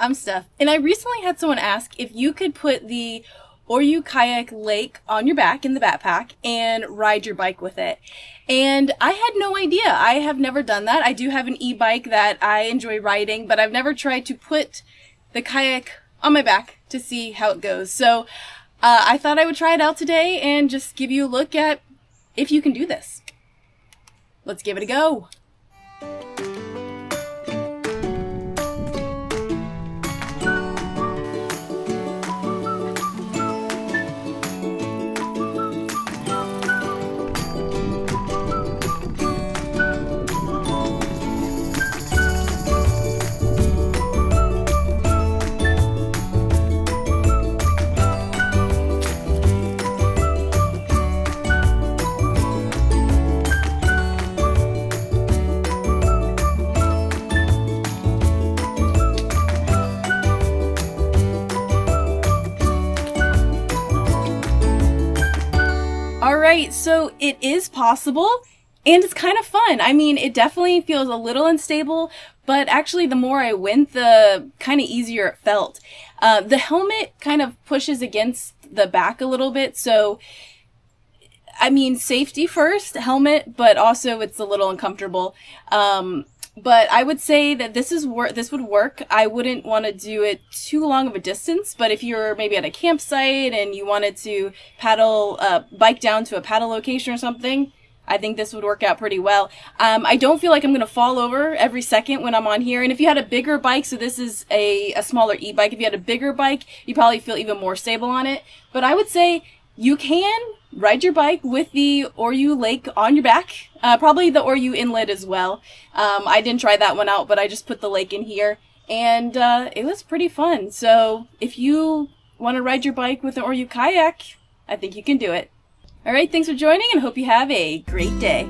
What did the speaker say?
I'm Steph, and I recently had someone ask if you could put the Oru Kayak lake on your back in the backpack and ride your bike with it. And I had no idea. I have never done that. I do have an e-bike that I enjoy riding, but I've never tried to put the kayak on my back to see how it goes. So I thought I would try it out today and just give you a look at if you can do this. Let's give it a go. Alright, so it is possible, and it's kind of fun. I mean, it definitely feels a little unstable, but actually the more I went, the kind of easier it felt. The helmet kind of pushes against the back a little bit, so I mean, safety first, helmet, but also it's a little uncomfortable. But I would say that this would work. I wouldn't want to do it too long of a distance, but if you're maybe at a campsite and you wanted to paddle, bike down to a paddle location or something, I think this would work out pretty well. I don't feel like I'm going to fall over every second when I'm on here. And if you had a bigger bike, so this is a smaller e-bike, if you had a bigger bike, you probably feel even more stable on it. But I would say you can ride your bike with the Oru Lake on your back, probably the Oru Inlet as well. I didn't try that one out, but I just put the lake in here, and it was pretty fun. So if you want to ride your bike with an Oru Kayak, I think you can do it. Alright, thanks for joining, and hope you have a great day.